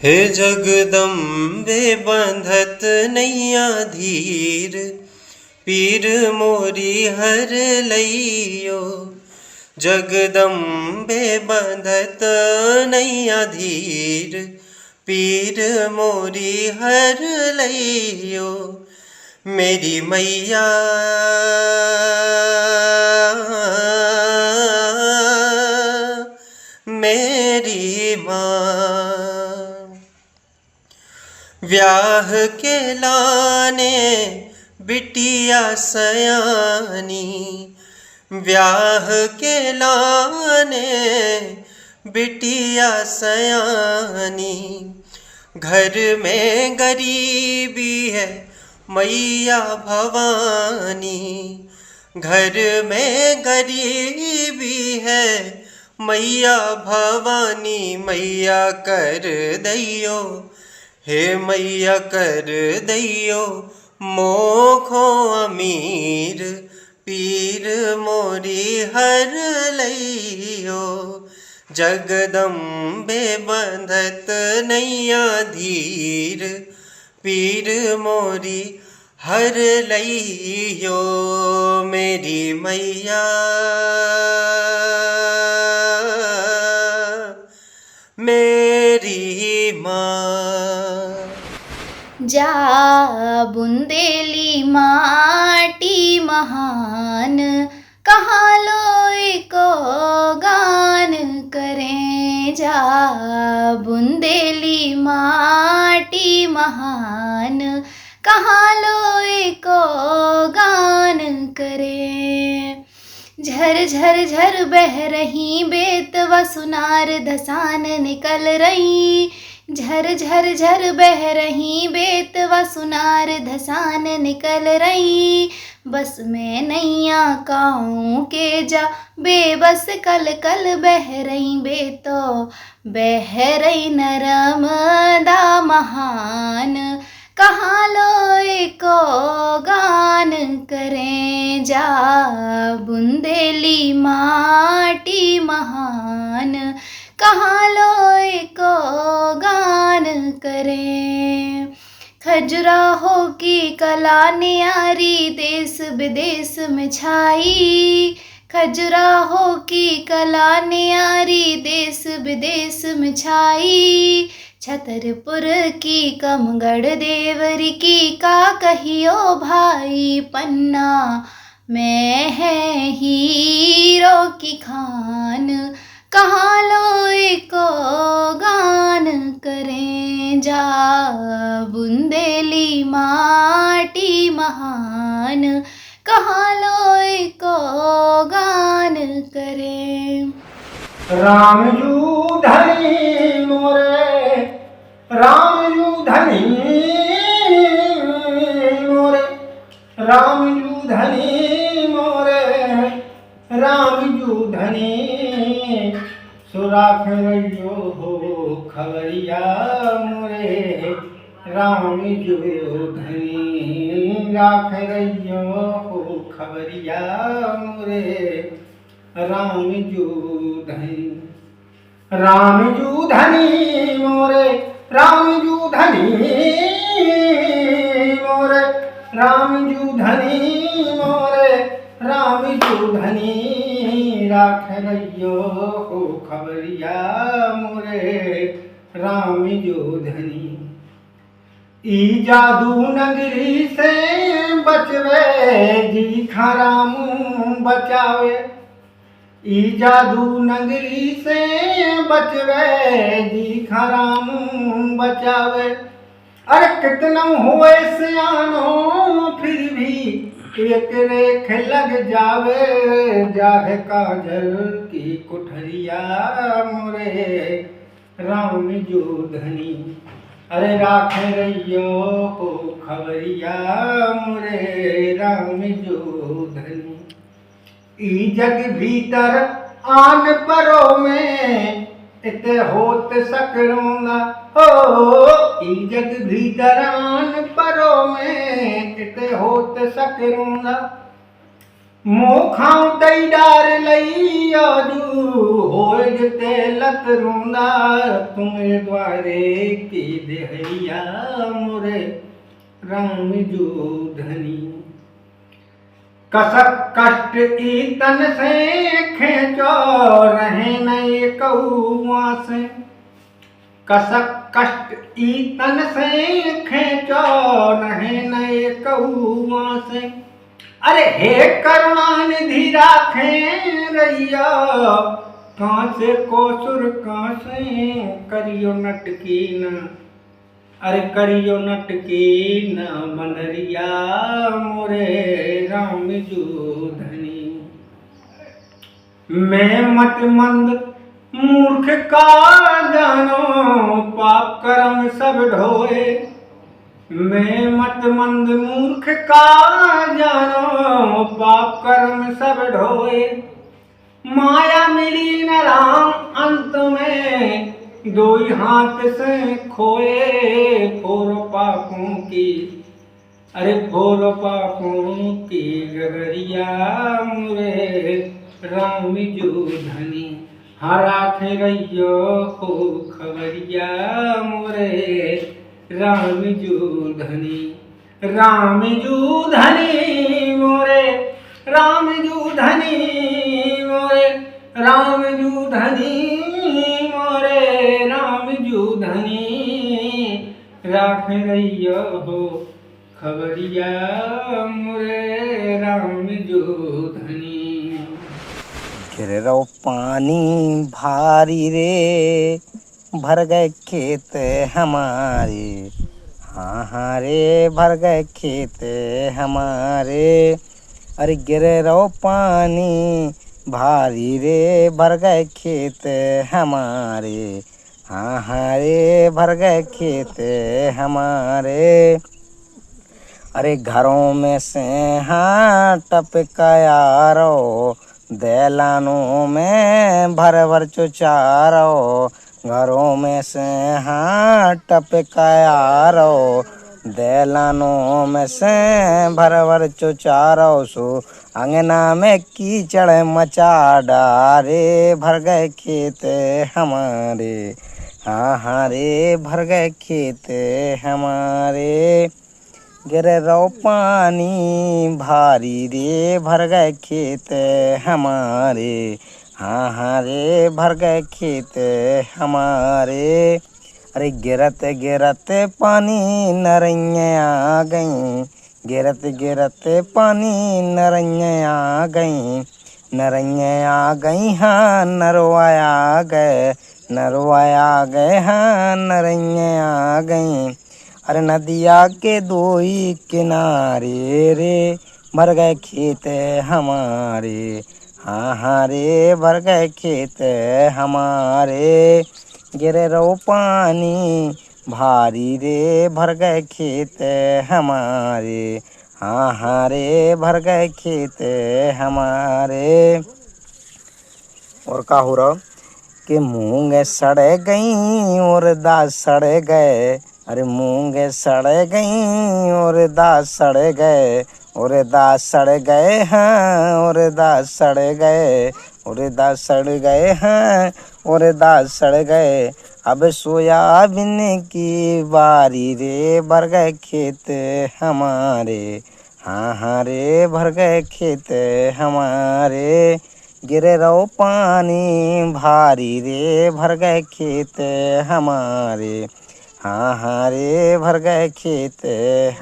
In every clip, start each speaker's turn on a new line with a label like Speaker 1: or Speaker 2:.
Speaker 1: हे जगदम्बे बंधत नैया धीर, पीर मोरी हर लइयो। जगदम्बे बंधत नैया धीर, पीर मोरी हर लइयो। मेरी मैया मेरी माँ, व्याह के लाने बिटिया सयानी, व्याह के लाने बिटिया सयानी। घर में गरीबी है मैया भवानी, घर में गरीबी है मैया भवानी। मैया कर दैयो, हे मैया कर दैयो मोखो अमीर, पीर मोरी हर लइयो। जगदम्बे बंधत नैया धीर, पीर मोरी हर लइयो। मेरी मैया मेरी माँ।
Speaker 2: जा बुंदेली माटी महान, कहाँ लोई को गान करें। जा बुंदेली माटी महान, कहाँ लोई को गान करें। झर झर झर बह रही बेतवा सुनार धसान निकल रही। झर झर झर बह रही बेतवा सुनार धसान निकल रही। बस में नैया काऊ के जा बेबस कल कल बह रही बेतो, बह रही नर्मदा महान, कहाँ लोई को गान करें। जा बुंदेली माटी महान, कहाँ लोई को गान करें। खजुराहो की कला न्यारी देश विदेश में छाई, खजुराहो की कला न्यारी देश विदेश में छाई। छतरपुर की कमगढ़ देवरी की का कहियो भाई, पन्ना में है हीरो की खान, कहाँ लोई को गान करें। जा बुंदेली माटी महान, कहाँ लोई को गान करें।
Speaker 3: राम जू धनी मोरे, राम जू धनी मोरे, राम जू धनी मोरे, राम जू धनी। सुराख रहियो हो खबरिया मोरे, राम जू धनी। राख रहियो हो खबरिया मोरे, राम जू धनी। राम जू धनी मोरे, राम जू धनी मोरे, राम जू धनी मोरे, राम जू धनी। राख रहियो हो खबरिया मोरे, राम जू धनी। ई जादू नगरी से बचवे जी खाराम बचावे, ई जादू नगरी से बचवे जी खाराम बचावे। अरे कितना हुए सियानो फिर भी एक रेख लग जावे। जाहे काजल की कुठरिया मोरे, राम जू धनी। अरे राख रहियो हो खबरिया मोरे, राम जू धनी। ई जग भीतर आन परो में इत होत सकरूंगा हो, ई जग भीतर आन परो में इत होत सकरूंगा। मोखां तई डार लई आजू होए जते लत रूंदा तुम्हें द्वारे की देहैया मोरे राम जो धनी कसक कष्ट ई तन से खेचो रहे नए कौआ से कसक कष्ट ई तन से खेचो रहे नए कौआ से अरे हे करुणानिधि राखे रैया कांसे कोसुर कांसे करियो नटकी न अरे करियो नटकी न बनरिया मोरे राम जो धनी मैं मत मंद मूर्ख का जानो पाप कर्म सब ढोए मैं मत मंद मूर्ख का जानो पाप कर्म सब ढोए माया मिली न राम अंत में दो ही हाथ से खोए फोरो पापों की अरे फोरो पापों की गगरिया मुरे राम जो धनी हरा थे रैयो हो खबरिया मोरे राम जो धनी मोरे राम जो धनी मोरे राम जो धनी मोरे राम जो धनी राख रैयो हो खबरिया मोरे राम जो धनी
Speaker 4: गिरो पानी भारी रे भर गए खेत हमारे हाँ हाँ रे भर गए खेत हमारे अरे गिरो पानी भारी रे भर गए खेत हमारे हाँ हाँ रे भर गए खेत हमारे अरे घरों में से हाँ टपकायारो दैलानों में भर भर चुचारो घरों में से हाँ टपकायारो दैलानों में से भर भर चुचारो सो अंगना में कीचड़ मचा डारे भर गए खेत हमारे हाँ हाँ रे भर गए खेत हमारे गिरे रो पानी भारी रे भर गए खेत हमारे हाँ हाँ रे भर गए खेत हमारे अरे गिरत गिरत पानी नरैया आ गई गिरत गिरत पानी नरैया आ गई नरैया आ गई हाँ नरवाया आ गए हाँ नरैया आ गई अरे नदिया के दो ही किनारे रे भर गए खेत हमारे हाँ हाँ रे भर गए खेत हमारे गिरे रो पानी भारी रे भर गए खेत हमारे हाँ हाँ रे भर गए खेत हमारे और का हो रहा कि मूंग सड़ गई और दास सड़ गए अरे मूंग सड़ गई और दास सड़ गए और दास सड़ गए हाँ और दास सड़ गए और दास सड़ गए हाँ और दास सड़ गए अब सोयाबीन की बारी रे भर गए खेत हमारे हाँ हाँ रे भर गए खेत हमारे गिरे रो पानी भारी रे भर गए खेत हमारे हाँ हाँ रे भर गए खेत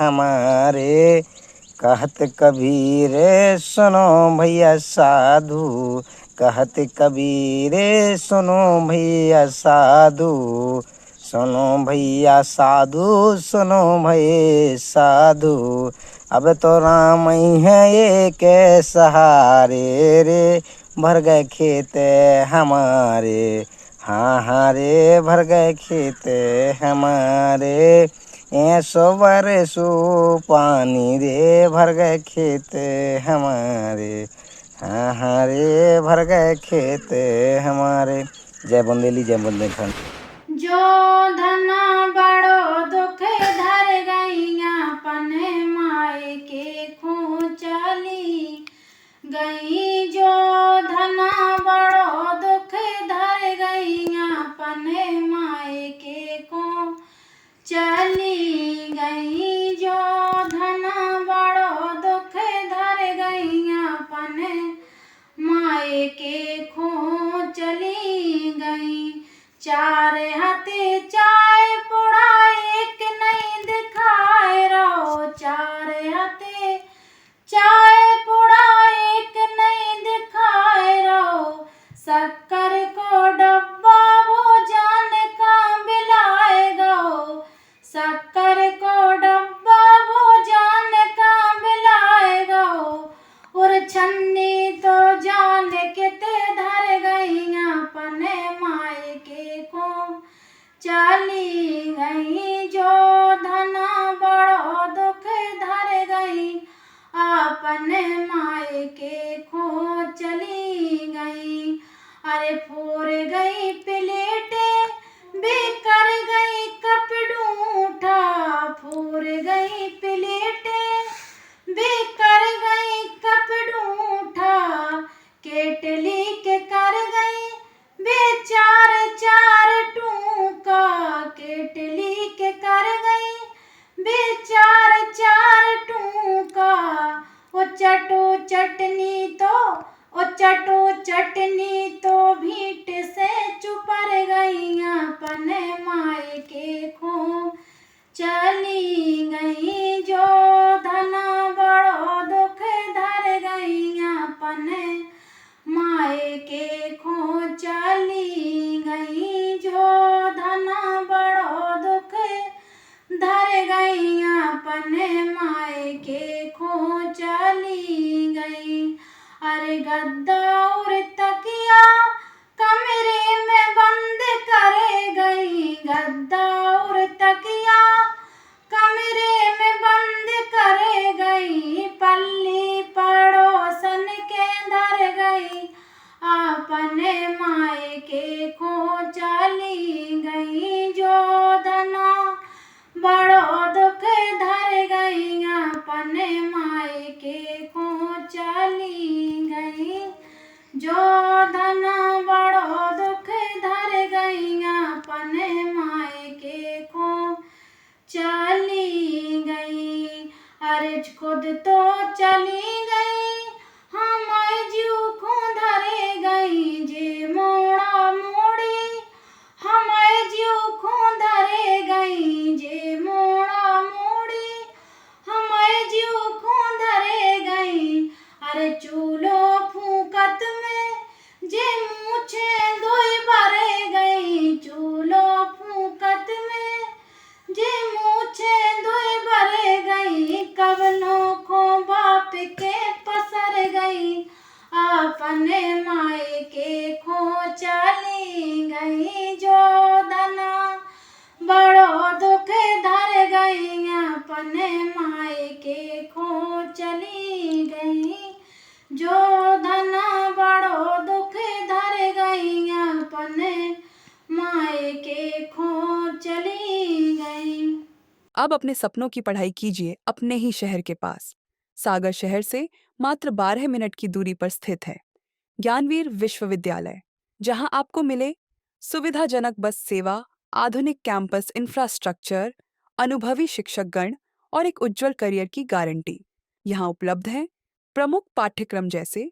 Speaker 4: हमारे कहत कबीर सुनो भैया साधु कहत कबीर सुनो भैया साधु सुनो भैया साधु सुनो भैया साधु अब तो राम ही है एक सहारे रे भर गए खेत हमारे हाँ हाँ रे भर गए खेत हमारे ऐसो बरसो पानी रे भर गए खेत हमारे हाँ हाँ रे भर गए खेत हमारे। जय बुंदेली जय बुंदेलखंड।
Speaker 2: जो धना बड़ो दुख धर गईया पन माए के खूंचली चली गई जो धना बड़ो दुख धर गई अपने मायके खो चली गई। अरे फोर गई प्लेटे बेकर गई कपड़ूठा फोर गई प्लेटे बेकर गई कपड़ूठा केटली के कर गई बेचार चार टूका केटली के कर गई बेचार चार टूका ओ चटो चटनी तो ओ चटो चटनी तो भीट से चुपर गई अपने मायके खो चली गई जो धना बड़ो दुख धर गई अपने मायके खो चली गई जो धना बड़ो दुख धर गई अपने मायके खो चली गई। अरे गद्दा और तकिया कमरे में बंद करे गई गद्दा और तकिया कमरे में बंद करे गई पल्ली पड़ोसन के धर गई अपने मायके खो चली गई जो धना बड़ो दुख धर गई अपने मायके खो चली गई जो धना बड़ो दुख धर गई अपने मायके खो चली गई। अरे खुद तो चली गई हम जीव खो धरे गई जे मोड़ा मोड़ी हम जीव खो धरे गई जे मोड़ा मोड़ी हम जीव खो धरे गई। अरे चूलो फूकत में जे मूछे धोई भरे गई चूलो फूकत में जे मूछे धोई भरे गई कवनो खो बाप के पसर गई अपने मायके खो चली गई जो धना बड़ो दुख धर गई अपने मायके खो चली गई जो धना बड़ो दुख धर गई अपने मायके खो चली गई।
Speaker 5: अब अपने सपनों की पढ़ाई कीजिए अपने ही शहर के पास। सागर शहर से मात्र 12 मिनट की दूरी पर स्थित है ज्ञानवीर विश्वविद्यालय, जहां आपको मिले सुविधाजनक बस सेवा, आधुनिक कैंपस इंफ्रास्ट्रक्चर, अनुभवी शिक्षकगण और एक उज्जवल करियर की गारंटी। यहाँ उपलब्ध हैं प्रमुख पाठ्यक्रम जैसे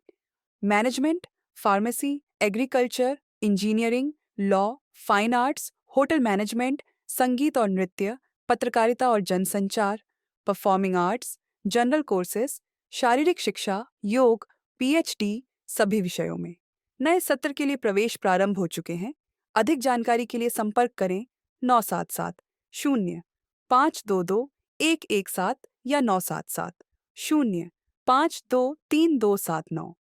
Speaker 5: management, pharmacy, agriculture, engineering, law, fine arts, hotel management, संगीत और नृत्य, पत्रकारिता और जनसंचार, परफॉर्मिंग आर्ट्स, जनरल कोर्सेज, शारीरिक शिक्षा, योग, पीएचडी सभी विषयों में। नए सत्र के लिए प्रवेश प्रारंभ हो चुके हैं। अधिक जानकारी के लिए संपर्क करें 977 0 522 117 या 977 0 523 279।